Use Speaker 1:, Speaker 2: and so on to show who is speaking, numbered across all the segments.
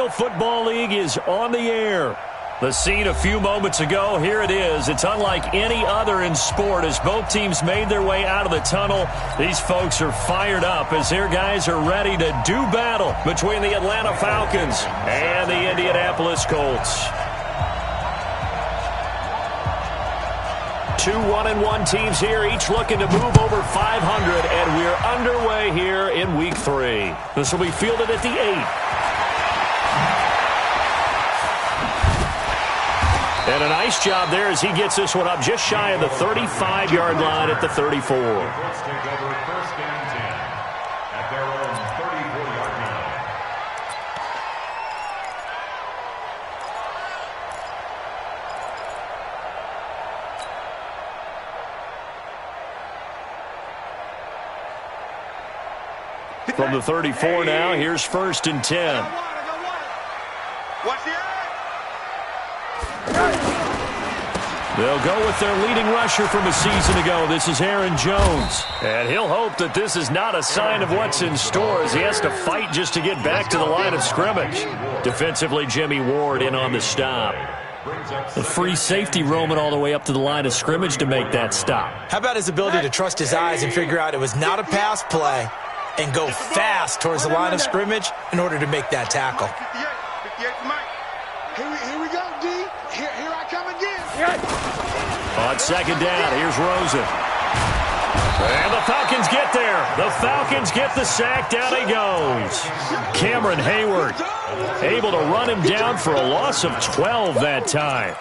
Speaker 1: National Football League is on the air. The scene a few moments ago, here it is. It's unlike any other in sport as both teams made their way out of the tunnel. These folks are fired up as their guys are ready to do battle between the Atlanta Falcons and the Indianapolis Colts. Two 1-1 teams here, each looking to move over 500, and we're underway here in Week 3. This will be fielded at the 8. And a nice job there as he gets this one up just shy of the 35-yard line at the 34.
Speaker 2: Let's take over first and 10 at their own 34-yard line.
Speaker 1: From the 34 now, here's first and 10.
Speaker 3: Watch the eye.
Speaker 1: They'll go with their leading rusher from a season ago. This is Aaron Jones. And he'll hope that this is not a sign of what's in store as he has to fight just to get back to the line of scrimmage. Defensively, Jimmy Ward in on the stop. The free safety roaming all the way up to the line of scrimmage to make that stop.
Speaker 4: How about his ability to trust his eyes and figure out it was not a pass play and go fast towards the line of scrimmage in order to make that tackle?
Speaker 3: Here we go, D. Here I come again.
Speaker 1: On second down, here's Rosen. And the Falcons get there. The Falcons get the sack. Down he goes. Cameron Hayward able to run him down for a loss of 12 that time.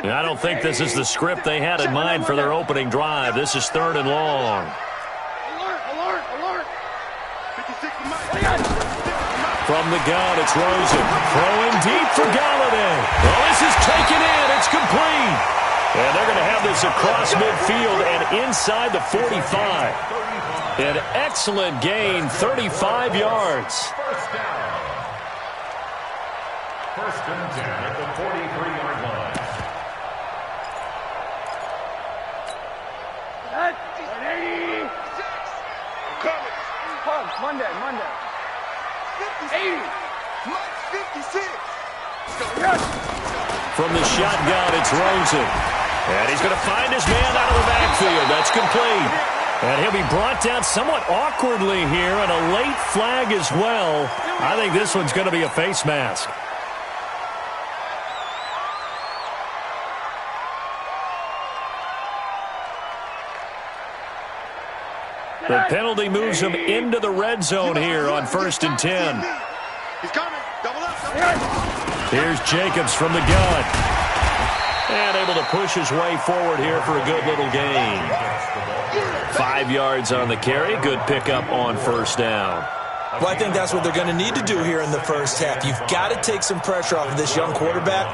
Speaker 1: I don't think this is the script they had in mind for their opening drive. This is third and long.
Speaker 3: Alert.
Speaker 1: From the gun, it's Rosen. Throwing deep for Galladay. Well, this is taken in. It's complete. And they're going to have this across midfield and inside the 45. An excellent gain, 35 yards.
Speaker 2: First down. First and 10 at the 43-yard line.
Speaker 3: Monday. 80. 56.
Speaker 1: From the shotgun, it's Rosen. And he's going to find his man out of the backfield. That's complete. And he'll be brought down somewhat awkwardly here, and a late flag as well. I think this one's going to be a face mask. The penalty moves him into the red zone here on first and 10.
Speaker 3: He's coming. Double up.
Speaker 1: Here's Jacobs from the gun. And able to push his way forward here for a good little gain. 5 yards on the carry. Good pickup on first down.
Speaker 4: Well, I think that's what they're going to need to do here in the first half. You've got to take some pressure off of this young quarterback,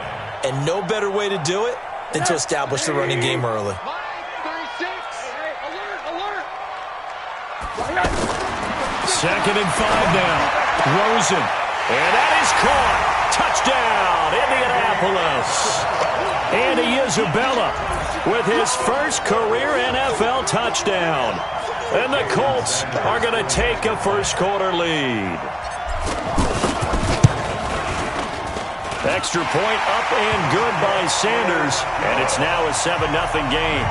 Speaker 4: and no better way to do it than to establish the running game early.
Speaker 1: Second and 5 now. Rosen. And that is caught. Touchdown, Indianapolis. Andy Isabella with his first career NFL touchdown. And the Colts are going to take a first quarter lead. Extra point up and good by Sanders. And it's now a 7-0 game.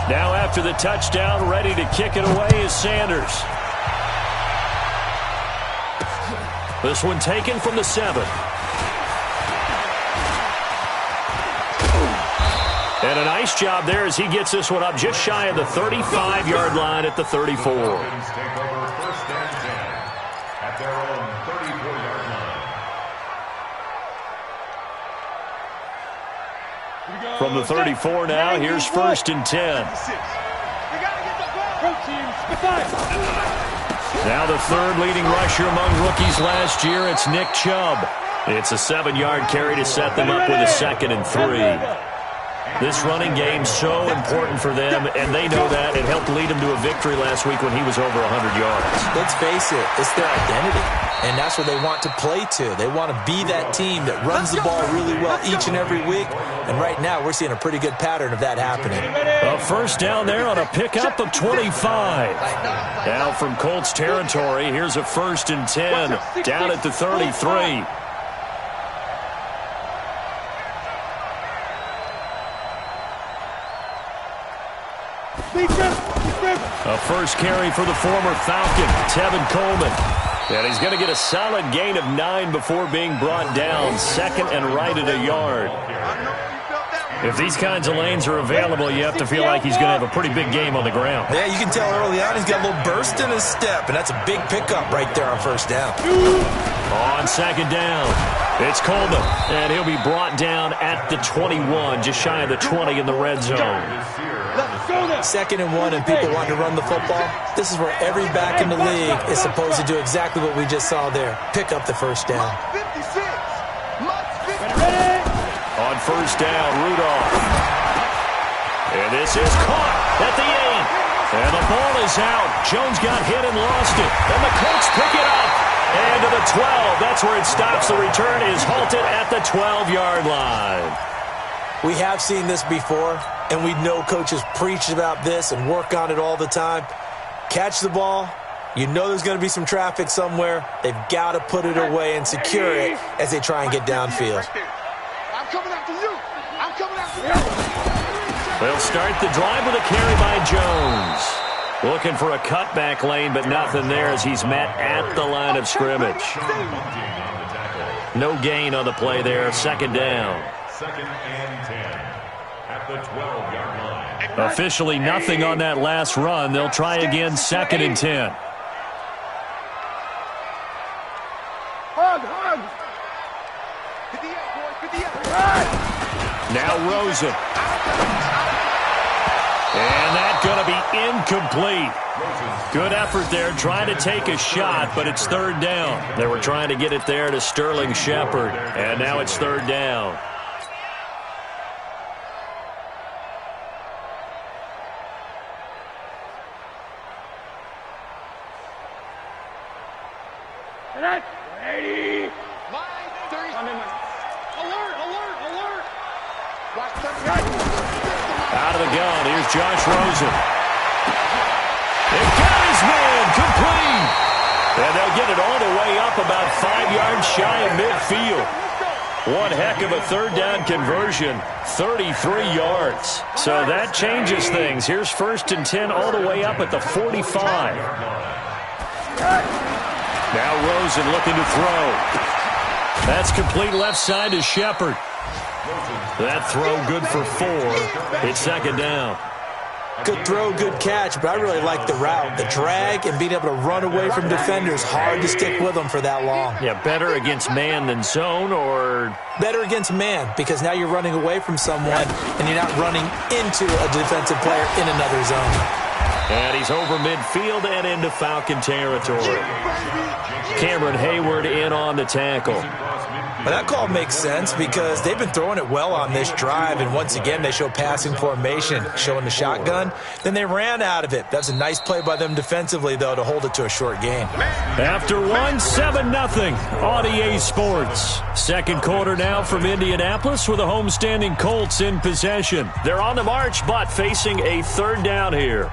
Speaker 1: Now after the touchdown, ready to kick it away is Sanders. This one taken from the 7. And a nice job there as he gets this one up just shy of the 35-yard line at the 34.
Speaker 2: Take over first and 10 at their own 34-yard line.
Speaker 1: From the 34 now, here's first and 10. Now the third leading rusher among rookies last year, it's Nick Chubb. It's a 7-yard carry to set them up with a 2nd and 3. This running game's so important for them, and they know that. It helped lead them to a victory last week when he was over 100 yards.
Speaker 4: Let's face it, it's their identity, and that's what they want to play to. They want to be that team that runs the ball really well each and every week, and right now we're seeing a pretty good pattern of that happening.
Speaker 1: A first down there on a pickup of 25. Now from Colts territory, here's a 1st and 10 down at the 33. A first carry for the former Falcon, Tevin Coleman. And he's going to get a solid gain of 9 before being brought down. 2nd and right at a yard. If these kinds of lanes are available, you have to feel like he's going to have a pretty big game on the ground.
Speaker 4: Yeah, you can tell early on he's got a little burst in his step, and that's a big pickup right there on first down.
Speaker 1: On 2nd down, it's Coleman, and he'll be brought down at the 21, just shy of the 20 in the red zone.
Speaker 4: 2nd and 1, and people want to run the football. This is where every back in the league is supposed to do exactly what we just saw there. Pick up the first down.
Speaker 1: On first down, Rudolph. And this is caught at the 8. And the ball is out. Jones got hit and lost it. And the Colts pick it up. And to the 12. That's where it stops. The return is halted at the 12-yard line.
Speaker 4: We have seen this before, and we know coaches preach about this and work on it all the time. Catch the ball. You know there's going to be some traffic somewhere. They've got to put it away and secure it as they try and get downfield.
Speaker 3: I'm coming after you. I'm coming after you.
Speaker 1: They'll start the drive with a carry by Jones. Looking for a cutback lane, but nothing there as he's met at the line of scrimmage. No gain on the play there. 2nd down.
Speaker 2: 2nd and 10 at the 12-yard line.
Speaker 1: Officially nothing on that last run. They'll try again 2nd and 10.
Speaker 3: Hug.
Speaker 1: Now Rosen. And that's going to be incomplete. Good effort there trying to take a shot, but it's 3rd down. They were trying to get it there to Sterling Shepard, and now it's 3rd down. Out of the gun, here's Josh Rosen. They got his man, complete. And they'll get it all the way up about 5 yards shy of midfield. One heck of a 3rd down conversion, 33 yards. So that changes things. Here's 1st and 10 all the way up at the 45. Now Rosen looking to throw. That's complete left side to Shepard. That throw good for 4. It's 2nd down.
Speaker 4: Good throw, good catch, but I really like the route. The drag and being able to run away from defenders, hard to stick with them for that long.
Speaker 1: Yeah, better against man than zone, or?
Speaker 4: Better against man, because now you're running away from someone and you're not running into a defensive player in another zone.
Speaker 1: And he's over midfield and into Falcon territory. Cameron Hayward in on the tackle.
Speaker 4: But that call makes sense because they've been throwing it well on this drive, and once again they show passing formation, showing the shotgun. Then they ran out of it. That's a nice play by them defensively, though, to hold it to a short gain.
Speaker 1: After 7-0 on EA Sports. 2nd quarter now from Indianapolis with the homestanding Colts in possession. They're on the march, but facing a 3rd down here.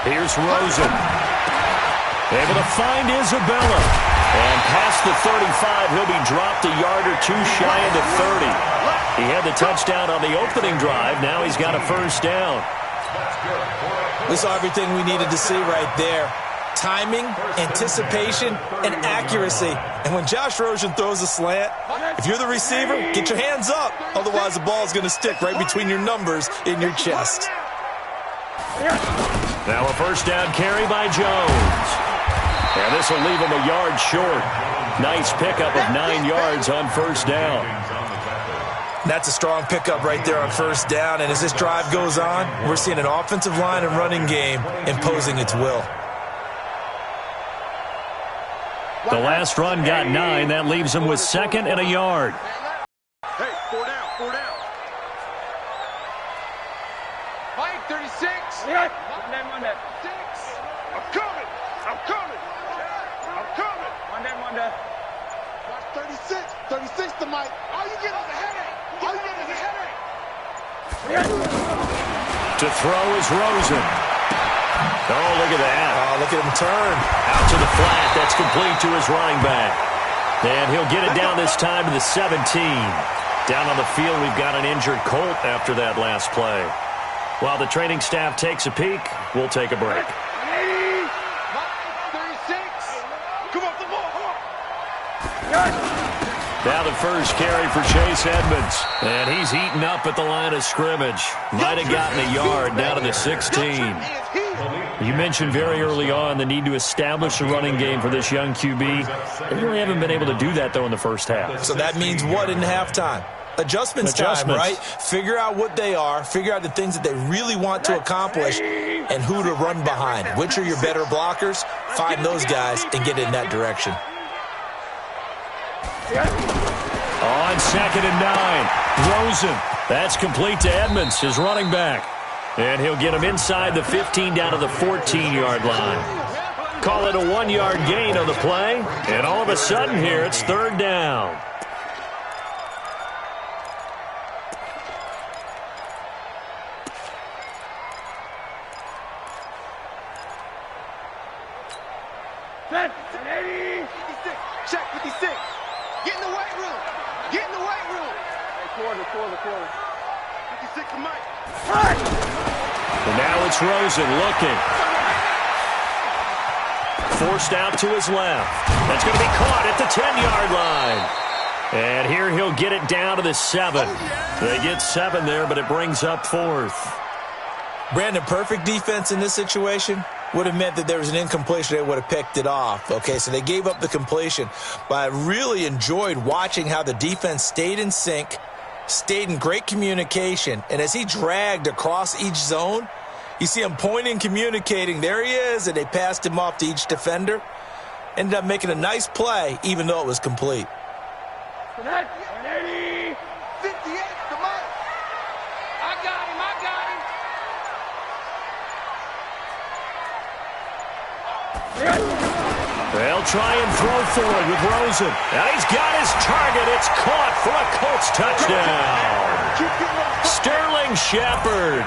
Speaker 1: Here's Rosen. Able to find Isabella. And past the 35, he'll be dropped a yard or 2 shy of the 30. He had the touchdown on the opening drive. Now he's got a 1st down.
Speaker 4: We saw everything we needed to see right there. timing, anticipation, and accuracy. And when Josh Rosen throws a slant, if you're the receiver, get your hands up. Otherwise, the ball is going to stick right between your numbers in your chest.
Speaker 1: Now a first down carry by Jones. And this will leave him a yard short. Nice pickup of 9 yards on first down.
Speaker 4: That's a strong pickup right there on first down. And as this drive goes on, we're seeing an offensive line and running game imposing its will.
Speaker 1: The last run got 9. That leaves him with 2nd and a yard.
Speaker 3: Hey, 4 down, 4 down. Mike, 36. Yeah. One down. 6. I'm coming. I'm coming. I'm coming. One down. Watch 36. 36 to Mike. All you get is a headache. All you get is a headache.
Speaker 1: To throw is Rosen. Oh, look at that.
Speaker 4: Oh, look at him turn.
Speaker 1: Out to the flat. That's complete to his running back. And he'll get it down this time to the 17. Down on the field, we've got an injured Colt after that last play. While the training staff takes a peek, we'll take a break.
Speaker 3: 36. Come on, the ball.
Speaker 1: Now the first carry for Chase Edmonds. And he's eaten up at the line of scrimmage. Might have gotten a yard down to the 16. You mentioned very early on the need to establish a running game for this young QB. They really haven't been able to do that, though, in the first half.
Speaker 4: So that means what in halftime? Adjustments time, right? Figure out what they are, figure out the things that they really want to accomplish, and who to run behind. Which are your better blockers? Find those guys and get in that direction.
Speaker 1: On 2nd and 9, Rosen. That's complete to Edmonds, his running back. And he'll get him inside the 15 down to the 14-yard line. Call it a 1-yard gain on the play. And all of a sudden here, it's 3rd down.
Speaker 3: Check 56. Get in the weight room. Get in the weight room. Quarter. 56 to Mike.
Speaker 1: And now it's Rosen looking. Forced out to his left. That's going to be caught at the 10-yard line. And here he'll get it down to the 7. They get 7 there, but it brings up 4th.
Speaker 4: Brandon, perfect defense in this situation would have meant that there was an incompletion. They would have picked it off. Okay, so they gave up the completion. But I really enjoyed watching how the defense stayed in sync, stayed in great communication, and as he dragged across each zone, you see him pointing, communicating. There he is, and they passed him off to each defender. Ended up making a nice play, even though it was complete.
Speaker 3: 180. 58 to Mike. I got him.
Speaker 1: They'll try and throw forward with Rosen. And he's got his target. It's caught for a Colts touchdown. Sterling Shepard,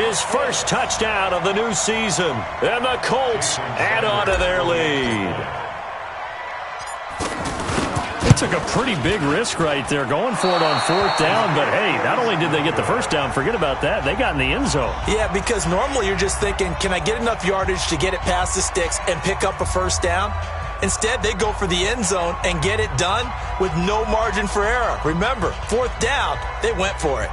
Speaker 1: his first touchdown of the new season. And the Colts add on to their lead. They took a pretty big risk right there going for it on 4th down. But, hey, not only did they get the first down, forget about that, they got in the end zone.
Speaker 4: Yeah, because normally you're just thinking, can I get enough yardage to get it past the sticks and pick up a first down? Instead, they go for the end zone and get it done with no margin for error. Remember, 4th down, they went for it.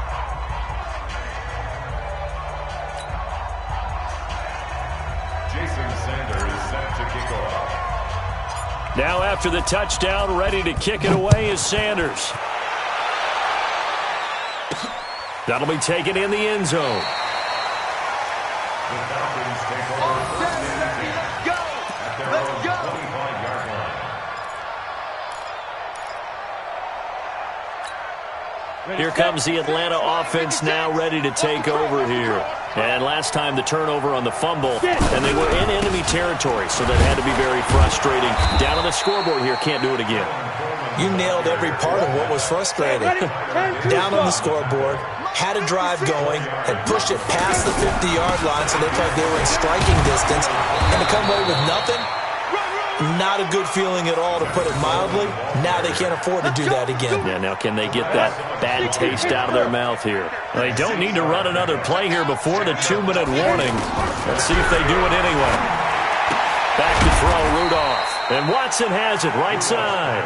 Speaker 2: Jason Sanders is set to kick off.
Speaker 1: Now after the touchdown, ready to kick it away is Sanders. That'll be taken in the end zone.
Speaker 2: The Falcons take over first and 10 at their own 25-yard line.
Speaker 1: Here comes the Atlanta offense now ready to take over here. And last time the turnover on the fumble, and they were in enemy territory, so that had to be very frustrating. Down on the scoreboard here, can't do it again.
Speaker 4: You nailed every part of what was frustrating. Down on the scoreboard, had a drive going, had pushed it past the 50-yard line, so they felt they were in striking distance, and to come away with nothing, not a good feeling at all, to put it mildly. Now they can't afford to do that again.
Speaker 1: Yeah, now can they get that bad taste out of their mouth here? Well, they don't need to run another play here before the 2-minute warning. Let's see if they do it anyway. Back to throw, Rudolph. And Watson has it right side.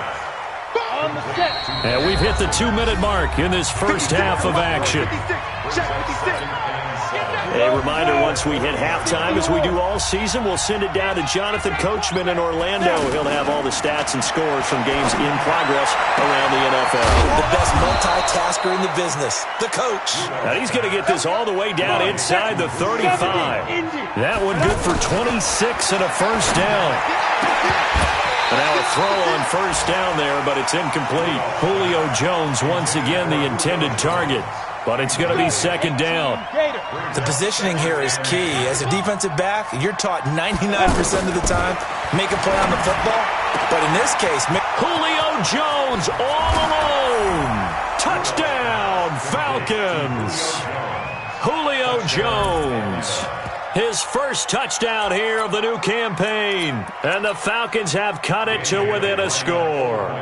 Speaker 1: And we've hit the 2-minute mark in this first half of action. A reminder, once we hit halftime, as we do all season, we'll send it down to Jonathan Coachman in Orlando. He'll have all the stats and scores from games in progress around the NFL.
Speaker 4: The best multitasker in the business, the coach.
Speaker 1: And he's going to get this all the way down inside the 35. That one good for 26 and a first down. And now a throw on first down there, but it's incomplete. Julio Jones once again the intended target. But it's going to be second down.
Speaker 4: The positioning here is key. As a defensive back, you're taught 99% of the time, make a play on the football. But in this case,
Speaker 1: Julio Jones all alone. Touchdown, Falcons. Julio Jones. His first touchdown here of the new campaign. And the Falcons have cut it to within a score.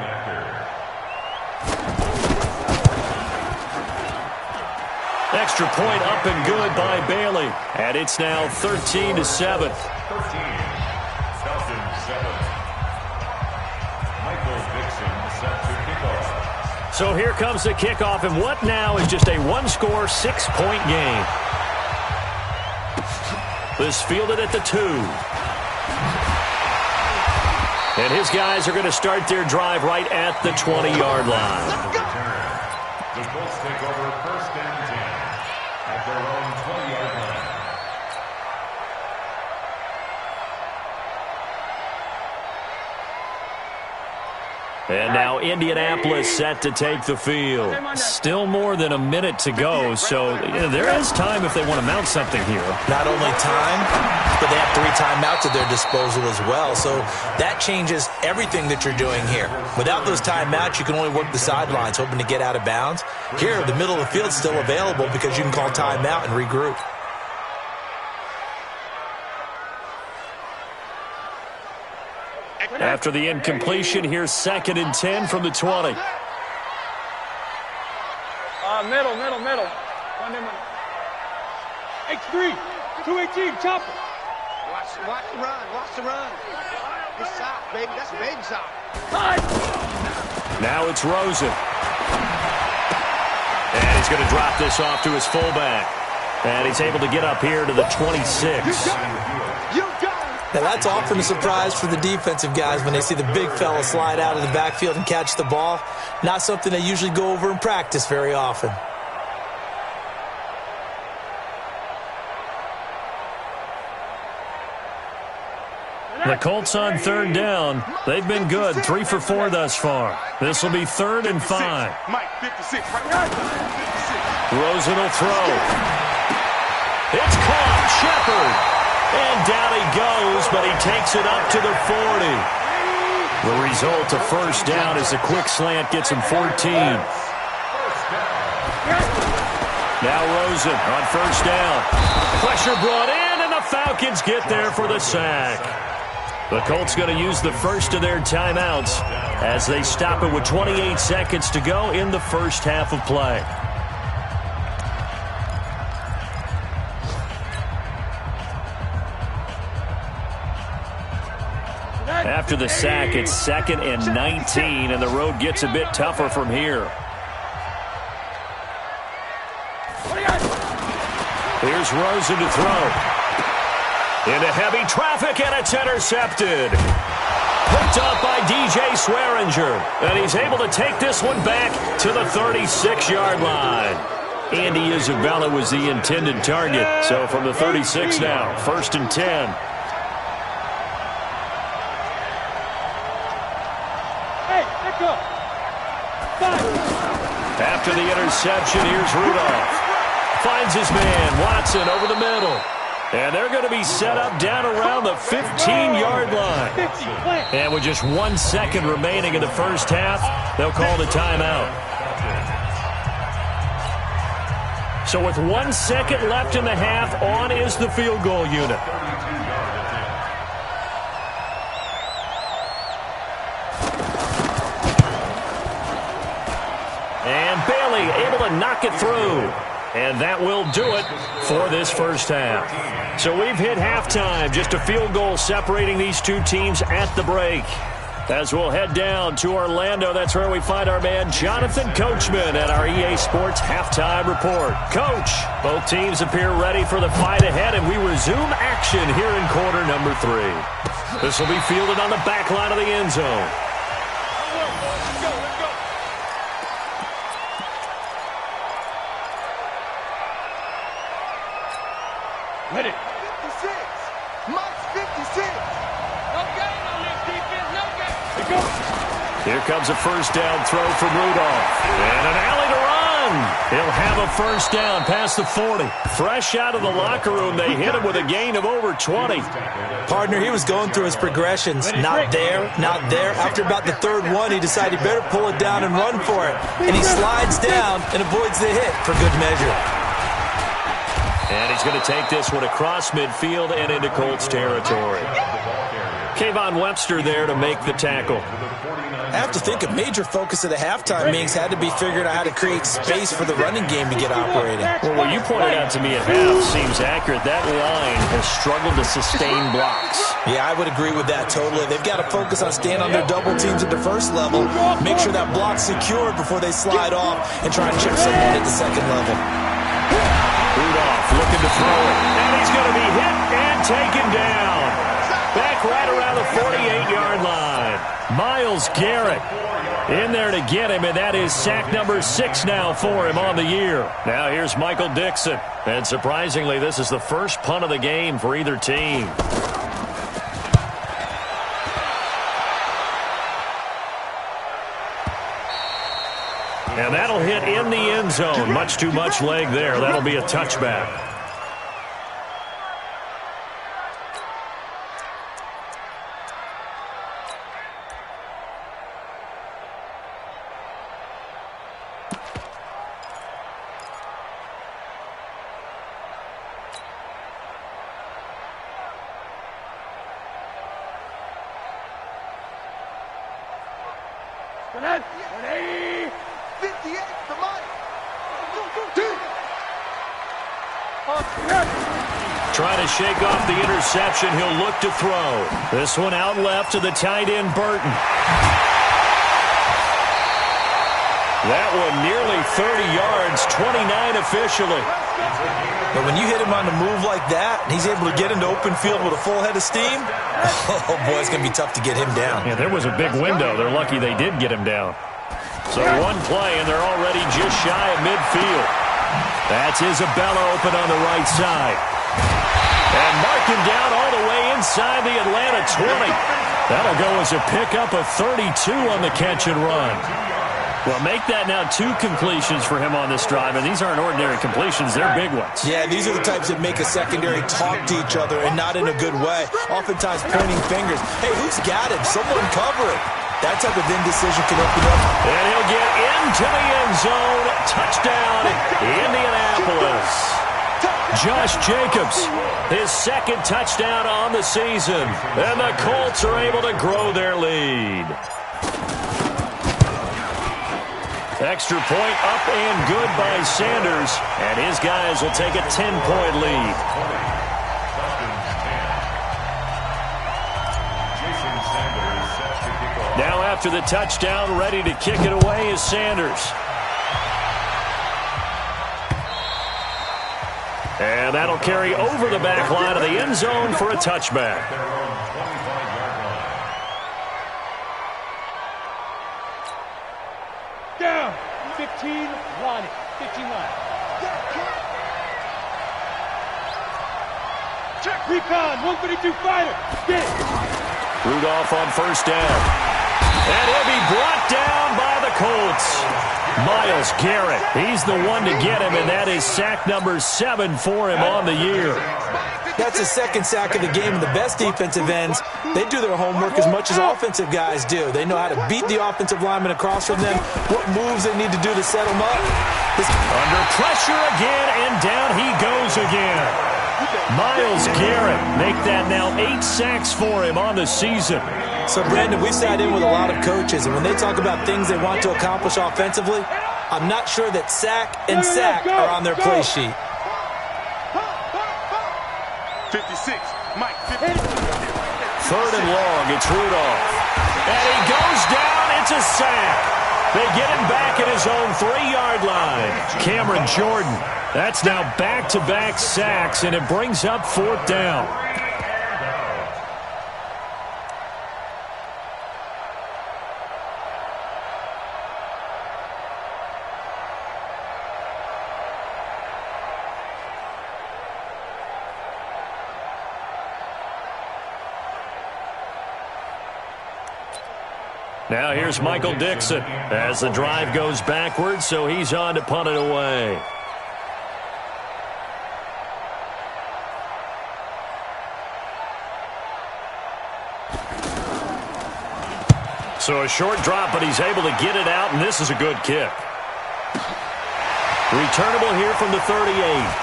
Speaker 1: Extra point up and good by Bailey. And it's now 13-7.
Speaker 2: 13. Falcons 7. Michael Dixon set to kickoff.
Speaker 1: So here comes the kickoff, and what now is just a one-score, 6-point game. This fielded at the 2. And his guys are going to start their drive right at the 20-yard line.
Speaker 2: The Colts take over first and 10 at their own 20-yard line.
Speaker 1: And now Indianapolis set to take the field. Still more than a minute to go, so there is time if they want to mount something here.
Speaker 4: not only time, but they have 3 timeouts at their disposal as well. So that changes everything that you're doing here. Without those timeouts, you can only work the sidelines, hoping to get out of bounds. Here, the middle of the field is still available because you can call timeout and regroup.
Speaker 1: After the incompletion, here's 2nd and 10 from the 20.
Speaker 3: Middle. X3, 218, chopper. Watch the run. Good shot, baby. That's a baby shot.
Speaker 1: Now it's Rosen. And he's going to drop this off to his fullback. And he's able to get up here to the 26.
Speaker 4: Now, that's often a surprise for the defensive guys when they see the big fella slide out of the backfield and catch the ball. Not something they usually go over in practice very often.
Speaker 1: The Colts on 3rd down. They've been good, 3 for 4 thus far. This will be 3rd and 5. Rosen will throw. It's caught. Shepard. And down he goes, but he takes it up to the 40. The result, a first down, as a quick slant gets him 14. Now Rosen on first down. Pressure brought in, and the Falcons get there for the sack. The Colts going to use the first of their timeouts as they stop it with 28 seconds to go in the first half of play. After the sack, it's 2nd and 19, and the road gets a bit tougher from here. Here's Rosen to throw. Into heavy traffic, and it's intercepted. Picked up by DJ Swearinger, and he's able to take this one back to the 36-yard line. Andy Isabella was the intended target, so from the 36 now, 1st and 10. After the interception, here's Rudolph. Finds his man, Watson, over the middle. And they're going to be set up down around the 15-yard line. And with just 1 second remaining in the first half, they'll call the timeout. So with 1 second left in the half, on is the field goal unit. And Bailey able to knock it through. And that will do it for this first half. So we've hit halftime, just a field goal separating these two teams at the break. As we'll head down to Orlando, that's where we find our man Jonathan Coachman at our EA Sports Halftime Report. Coach, both teams appear ready for the fight ahead, and we resume action here in quarter number 3. This will be fielded on the back line of the end zone.
Speaker 3: Ready. 56. Mike's 56. No gain on this defense. No gain.
Speaker 1: Here comes a first down throw from Rudolph. And an alley to run. He'll have a first down past the 40. Fresh out of the locker room, they hit him with a gain of over 20.
Speaker 4: Partner, he was going through his progressions. Not there, not there. After about the third one, he decided he better pull it down and run for it. And he slides down and avoids the hit for good measure.
Speaker 1: And he's going to take this one across midfield and into Colts territory. Kayvon Webster there to make the tackle.
Speaker 4: I have to think a major focus of the halftime meetings had to be figuring out how to create space for the running game to get operating.
Speaker 1: Well, what you pointed out to me at half seems accurate. That line has struggled to sustain blocks.
Speaker 4: Yeah, I would agree with that totally. They've got to focus on staying on their double teams at the first level, make sure that block's secured before they slide off and try and chip someone at the second level.
Speaker 1: Rudolph looking to throw it, and he's going to be hit and taken down. Back right around the 48-yard line. Myles Garrett in there to get him, and that is sack number 6 now for him on the year. Now here's Michael Dixon, and surprisingly, this is the first punt of the game for either team. And that'll hit in the end zone. Much too much leg there. That'll be a touchback. Trying to shake off the interception. He'll look to throw. This one out left to the tight end, Burton. That one nearly 30 yards, 29 officially.
Speaker 4: But when you hit him on the move like that, and he's able to get into open field with a full head of steam, oh boy, it's going to be tough to get him down.
Speaker 1: Yeah, there was a big window. They're lucky they did get him down. So one play, and they're already just shy of midfield. That's Isabella open on the right side. And mark him down all the way inside the Atlanta 20. That'll go as a pickup of 32 on the catch and run. Well, make that now 2 completions for him on this drive, and these aren't ordinary completions. They're big ones.
Speaker 4: Yeah, these are the types that make a secondary talk to each other, and not in a good way. Oftentimes pointing fingers. Hey, who's got him? Someone cover it. That type of indecision can open up.
Speaker 1: And he'll get into the end zone. Touchdown, Indianapolis. Josh Jacobs, his second touchdown on the season. And the Colts are able to grow their lead. Extra point up and good by Sanders. And his guys will take a 10-point lead. Now after the touchdown, ready to kick it away is Sanders. And that'll carry over the back line of the end zone for a touchback.
Speaker 5: Down. 15 line. 15 line. Check. Recon. 132 fighter. Get.
Speaker 1: Rudolph on first down. And he'll be brought down by the Colts. Myles Garrett, he's the one to get him, and that is sack number 7 for him on the year.
Speaker 4: That's the second sack of the game, and the best defensive ends, they do their homework as much as offensive guys do. They know how to beat the offensive lineman across from them, what moves they need to do to set them up.
Speaker 1: Under pressure again, and down he goes again. Myles Garrett, make that now 8 sacks for him on the season.
Speaker 4: So, Brandon, we've sat in with a lot of coaches, and when they talk about things they want to accomplish offensively, I'm not sure that sack and sack are on their play sheet.
Speaker 3: 56, Mike, 50.
Speaker 1: Third and long, it's Rudolph. And he goes down, it's a sack. They get him back at his own 3-yard line. Cameron Jordan, that's now back-to-back sacks, and it brings up 4th down. Now here's Michael Dixon as the drive goes backwards, so he's on to punt it away. So a short drop, but he's able to get it out, and this is a good kick. Returnable here from the 38.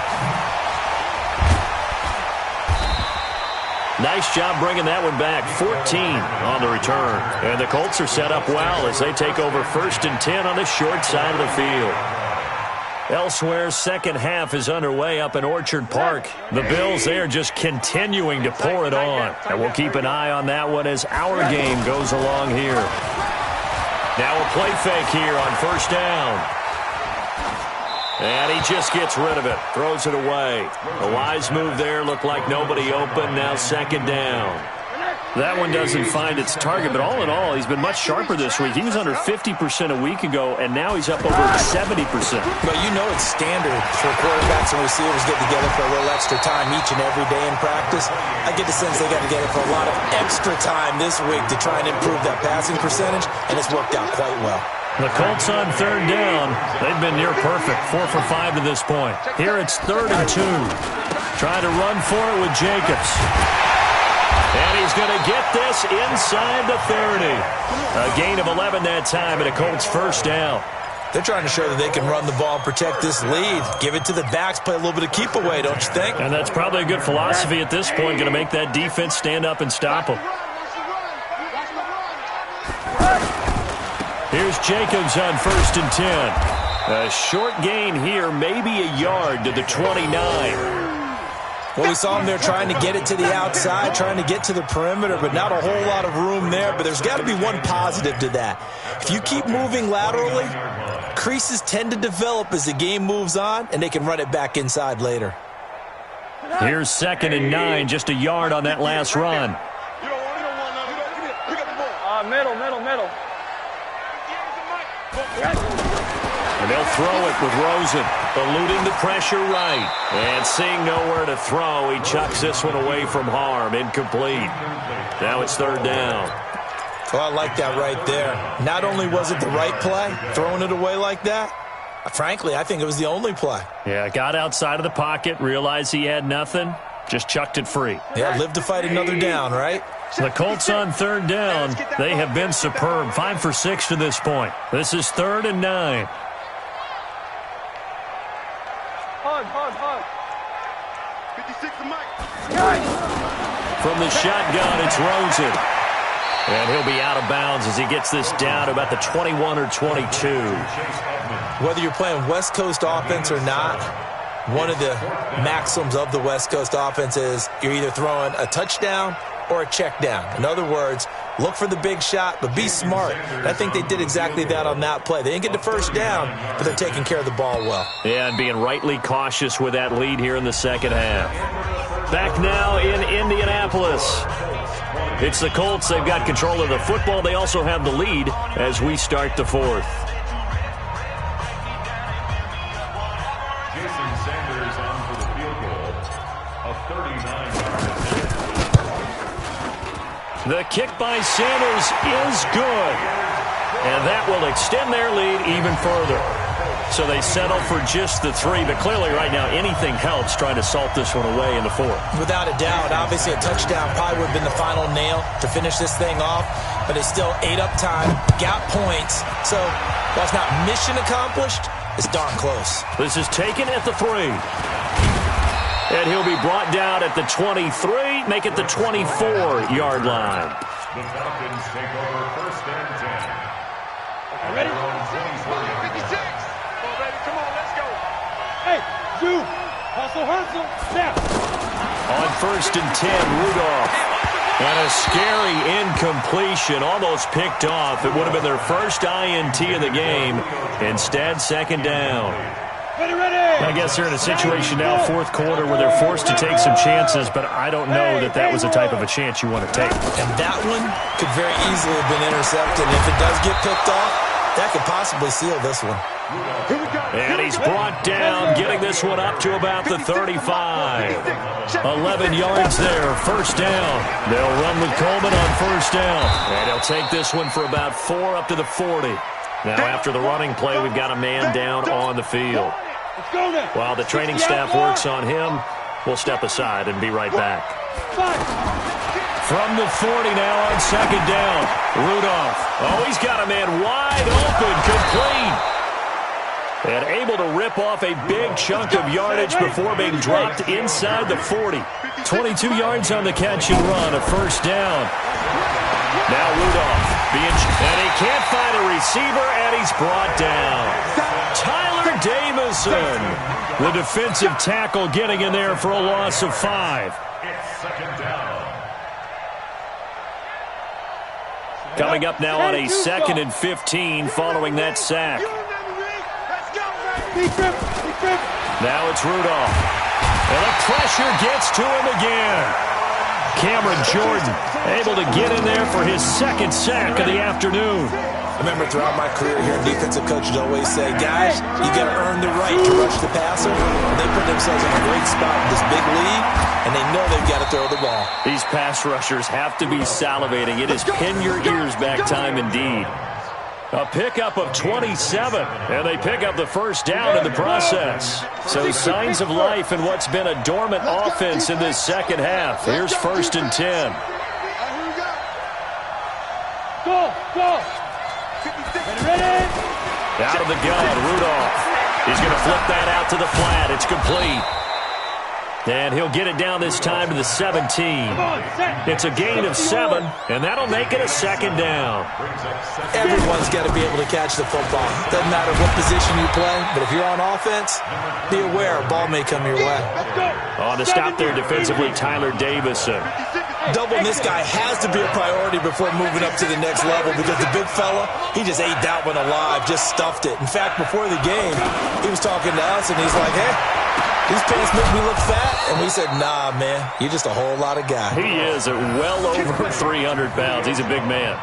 Speaker 1: Nice job bringing that one back. 14 on the return. And the Colts are set up well as they take over 1st and 10 on the short side of the field. Elsewhere, second half is underway up in Orchard Park. The Bills, they are just continuing to pour it on. And we'll keep an eye on that one as our game goes along here. Now a play fake here on 1st down. And he just gets rid of it, throws it away. A wise move there, looked like nobody open, now 2nd down. That one doesn't find its target, but all in all, he's been much sharper this week. He was under 50% a week ago, and now he's up over 70%.
Speaker 4: But you know it's standard for quarterbacks and receivers get together for a little extra time each and every day in practice. I get the sense they got together for a lot of extra time this week to try and improve that passing percentage, and it's worked out quite well.
Speaker 1: The Colts on 3rd down. They've been near perfect, 4 for 5 to this point. Here it's 3rd and 2. Trying to run for it with Jacobs. And he's going to get this inside the 30. A gain of 11 that time and a Colts 1st down.
Speaker 4: They're trying to show that they can run the ball and protect this lead. Give it to the backs, play a little bit of keep away, don't you think?
Speaker 1: And that's probably a good philosophy at this point, going to make that defense stand up and stop them. Here's Jacobs on 1st and 10. A short gain here, maybe a yard to the 29.
Speaker 4: Well, we saw him there trying to get it to the outside, trying to get to the perimeter, but not a whole lot of room there. But there's got to be one positive to that. If you keep moving laterally, creases tend to develop as the game moves on, and they can run it back inside later.
Speaker 1: Here's 2nd and 9, just a yard on that last run.
Speaker 5: Middle.
Speaker 1: And they'll throw it with Rosen, eluding the pressure right. And seeing nowhere to throw, he chucks this one away from harm. Incomplete. Now it's 3rd down.
Speaker 4: Well, I like that right there. Not only was it the right play, throwing it away like that, frankly, I think it was the only play.
Speaker 1: Yeah, got outside of the pocket, realized he had nothing, just chucked it free.
Speaker 4: Yeah, live to fight another down, right?
Speaker 1: The Colts on 3rd down. They have been superb. 5 for 6 to this point. This is 3rd and 9.
Speaker 3: Hug. 56 to Mike.
Speaker 1: From the shotgun, it's Rosen. And he'll be out of bounds as he gets this down to about the 21 or 22.
Speaker 4: Whether you're playing West Coast offense or not, one of the maxims of the West Coast offense is you're either throwing a touchdown or a check down. In other words, look for the big shot, but be smart. And I think they did exactly that on that play. They didn't get the 1st down, but they're taking care of the ball well.
Speaker 1: Yeah, and being rightly cautious with that lead here in the 2nd half. Back now in Indianapolis. It's the Colts. They've got control of the football. They also have the lead as we start the 4th. The kick by Sanders is good. And that will extend their lead even further. So they settle for just the 3. But clearly right now anything helps trying to salt this one away in the 4th.
Speaker 4: Without a doubt. Obviously a touchdown probably would have been the final nail to finish this thing off. But it's still ate up time. Got points. So while it's not mission accomplished, it's darn close.
Speaker 1: This is taken at the 3. And he'll be brought down at the 23, make it the 24-yard line.
Speaker 2: The Falcons take over 1st and 10.
Speaker 3: Ready? 56.
Speaker 5: Hustle, hustle. Now.
Speaker 1: On 1st and 10, Rudolph. And a scary incompletion, almost picked off. It would have been their first INT of the game. Instead, 2nd down.
Speaker 5: Ready, ready.
Speaker 1: I guess they're in a situation now, 4th quarter, where they're forced to take some chances, but I don't know that that was the type of a chance you want to take.
Speaker 4: And that one could very easily have been intercepted. And if it does get picked off, that could possibly seal this one.
Speaker 1: And he's brought down, getting this one up to about the 35. 11 yards there, 1st down. They'll run with Coleman on 1st down. And he'll take this one for about 4 up to the 40. Now, after the running play, we've got a man down on the field. While the training staff works on him, we'll step aside and be right back. From the 40 now on 2nd down, Rudolph. Oh, he's got a man wide open, complete. And able to rip off a big chunk of yardage before being dropped inside the 40. 22 yards on the catch and run, a 1st down. Now Rudolph, and he can't find a receiver, and he's brought down. Tyler Davison, the defensive tackle, getting in there for a loss of 5.
Speaker 2: It's 2nd down.
Speaker 1: Coming up now on a 2nd and 15 following that sack. Now it's Rudolph. And the pressure gets to him again. Cameron Jordan able to get in there for his 2nd sack of the afternoon.
Speaker 4: I remember throughout my career here, defensive coaches always say, guys, you got to earn the right to rush the passer. And they put themselves in a great spot in this big league, and they know they've got to throw the ball.
Speaker 1: These pass rushers have to be salivating. It is pin your ears back time indeed. A pickup of 27, and they pick up the 1st down in the process. So signs of life in what's been a dormant offense in this 2nd half. Here's 1st and 10.
Speaker 5: Go, go. Ready.
Speaker 1: Out of the gun, Rudolph. He's going to flip that out to the flat. It's complete. And he'll get it down this time to the 17. It's a gain of 7, and that'll make it a 2nd down.
Speaker 4: Everyone's got to be able to catch the football. Doesn't matter what position you play, but if you're on offense, be aware a ball may come your way.
Speaker 1: On the stop there defensively, Tyler Davison.
Speaker 4: Doubling this guy has to be a priority before moving up to the next level because the big fella, he just ate that one alive, just stuffed it. In fact, before the game, he was talking to us, and he's like, hey, these pants make me look fat. And we said, nah, man, you're just a whole lot of guy.
Speaker 1: He is at well over 300 pounds. He's a big man.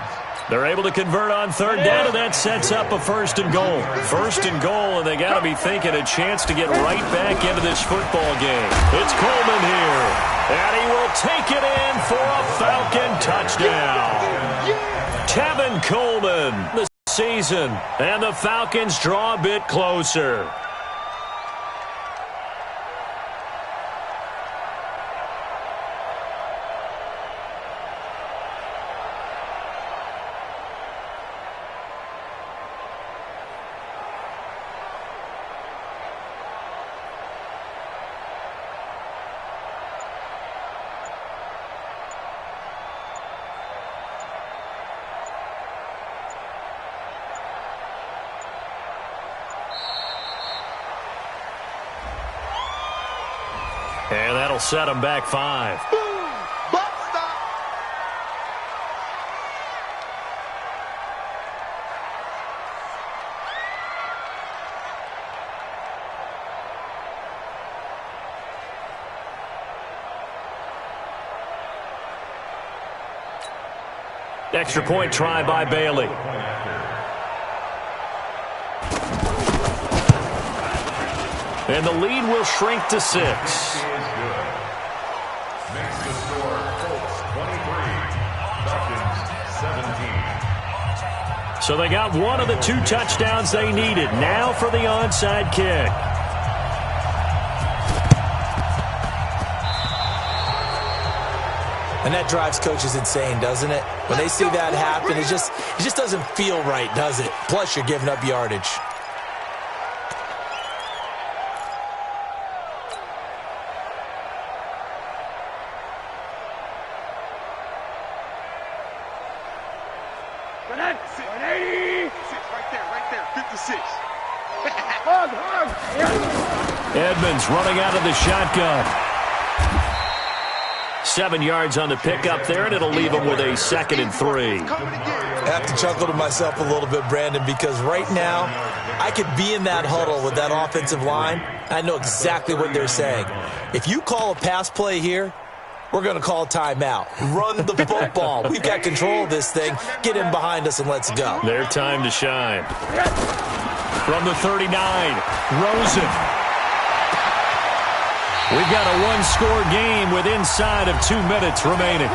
Speaker 1: They're able to convert on 3rd down, and that sets up a 1st and goal. 1st and goal, and they got to be thinking a chance to get right back into this football game. It's Coleman here, and he will take it in for a Falcon touchdown. Tevin Coleman, the season, and the Falcons draw a bit closer. And that'll set him back 5. Extra point try by Bailey. And the lead will shrink to 6.
Speaker 2: Makes the score Colts 23, Falcons 17.
Speaker 1: So they got one of the 2 touchdowns they needed. Now for the onside kick.
Speaker 4: And that drives coaches insane, doesn't it? When they see that happen, it just doesn't feel right, does it? Plus, you're giving up yardage.
Speaker 3: Right there, 56. Hug.
Speaker 1: Edmonds running out of the shotgun. 7 yards on the pickup there, and it'll leave him with a 2nd and 3.
Speaker 4: I have to chuckle to myself a little bit, Brandon, because right now I could be in that huddle with that offensive line. I know exactly what they're saying. If you call a pass play here, we're going to call timeout. Run the football. We've got control of this thing. Get in behind us and let's go.
Speaker 1: Their time to shine. From the 39, Rosen. We've got a one-score game with inside of 2 minutes remaining.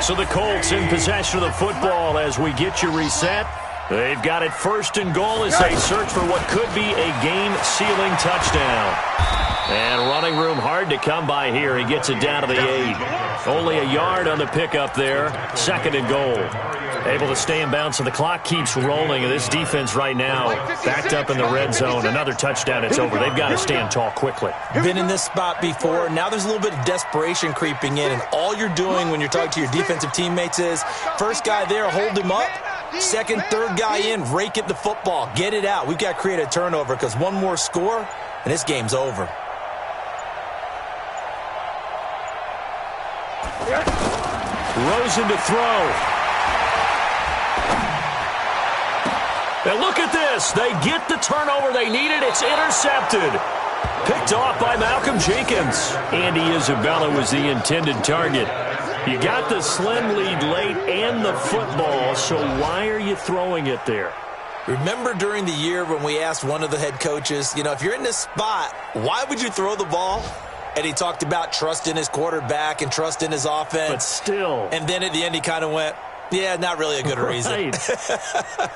Speaker 1: So the Colts in possession of the football as we get you reset. They've got it 1st and goal as they search for what could be a game-sealing touchdown. And running room hard to come by here. He gets it down to the 8. Only a yard on the pickup there. 2nd and goal. Able to stay in bounds, so the clock keeps rolling. And this defense right now backed up in the red zone. Another touchdown, it's over. They've got to stand tall quickly.
Speaker 4: Been in this spot before. Now there's a little bit of desperation creeping in. And all you're doing when you're talking to your defensive teammates is, first guy there, hold him up. Second, third guy in, rake at the football. Get it out. We've got to create a turnover because one more score, and this game's over.
Speaker 1: Rosen to throw. And look at this. They get the turnover they needed. It's intercepted. Picked off by Malcolm Jenkins. Andy Isabella was the intended target. You got the slim lead late and the football, so why are you throwing it there?
Speaker 4: Remember during the year when we asked one of the head coaches, if you're in this spot, why would you throw the ball? And he talked about trust in his quarterback and trust in his offense.
Speaker 1: But still.
Speaker 4: And then at the end he kind of went, yeah, not really a good reason.
Speaker 1: Right.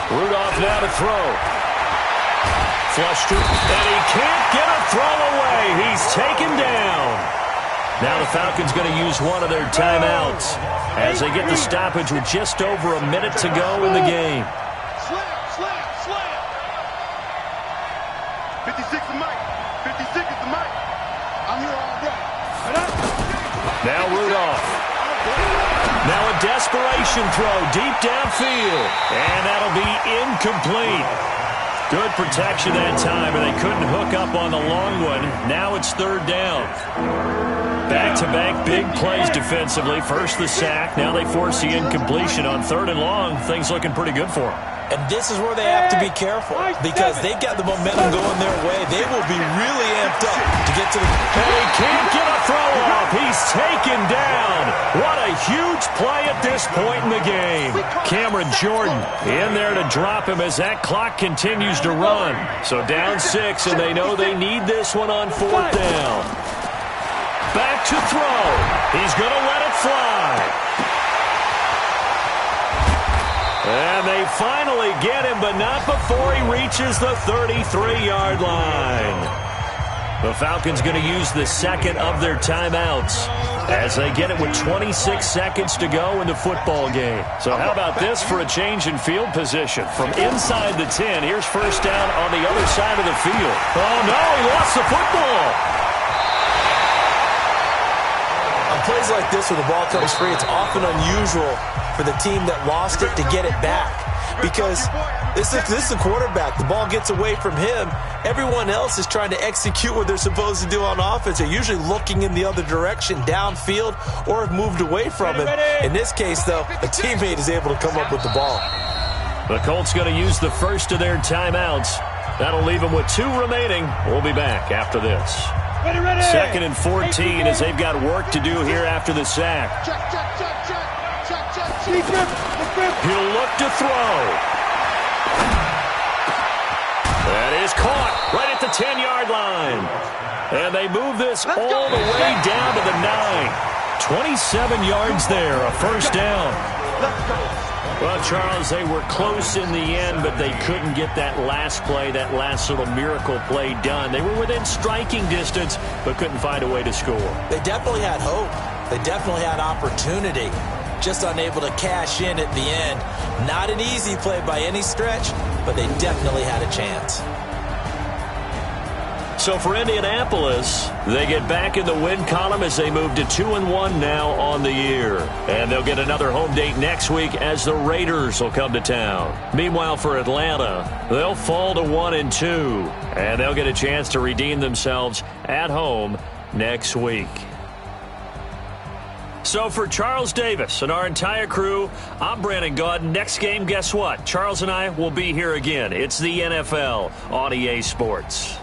Speaker 1: Rudolph now to throw. Flushed, and he can't get a throw away. He's taken down. Now the Falcons going to use one of their timeouts as they get the stoppage with just over a minute to go in the game.
Speaker 3: Slam. 56 is Mike. 56 is the Mike. I'm here all day.
Speaker 1: Now Rudolph. Now a desperation throw deep downfield. And that'll be incomplete. Good protection that time, and they couldn't hook up on the long one. Now it's 3rd down. Back-to-back big plays defensively. First the sack. Now they force the incompletion on 3rd and long. Things looking pretty good for them.
Speaker 4: And this is where they have to be careful because they've got the momentum going their way. They will be really amped up to get to the...
Speaker 1: And he can't get a throw off. He's taken down. What a huge play at this point in the game. Cameron Jordan in there to drop him as that clock continues to run. So down 6, and they know they need this one on 4th down. Back to throw. He's going to let it fly. And they finally get him, but not before he reaches the 33-yard line. The Falcons going to use the 2nd of their timeouts as they get it with 26 seconds to go in the football game. So how about this for a change in field position? From inside the 10, here's 1st down on the other side of the field. Oh, no, he lost the football.
Speaker 4: On plays like this where the ball comes free, it's often unusual for the team that lost it to get it back because this is the quarterback. The ball gets away from him. Everyone else is trying to execute what they're supposed to do on offense. They're usually looking in the other direction, downfield, or have moved away from him. In this case, though, a teammate is able to come up with the ball.
Speaker 1: The Colts going to use the first of their timeouts. That'll leave them with 2 remaining. We'll be back after this. 2nd and 14 as they've got work to do here after the sack. He'll look to throw. That is caught right at the 10-yard line. And they move this all the way down to the 9. 27 yards there, a first down. Well, Charles, they were close in the end, but they couldn't get that last play, that last little miracle play done. They were within striking distance, but couldn't find a way to score.
Speaker 4: They definitely had hope. They definitely had opportunity. Just unable to cash in at the end. Not an easy play by any stretch, but they definitely had a chance.
Speaker 1: So for Indianapolis, they get back in the win column as they move to 2-1 now on the year. And they'll get another home date next week as the Raiders will come to town. Meanwhile, for Atlanta, they'll fall to 1-2. And they'll get a chance to redeem themselves at home next week. So for Charles Davis and our entire crew, I'm Brandon Gaudin. Next game, guess what? Charles and I will be here again. It's the NFL on EA Sports.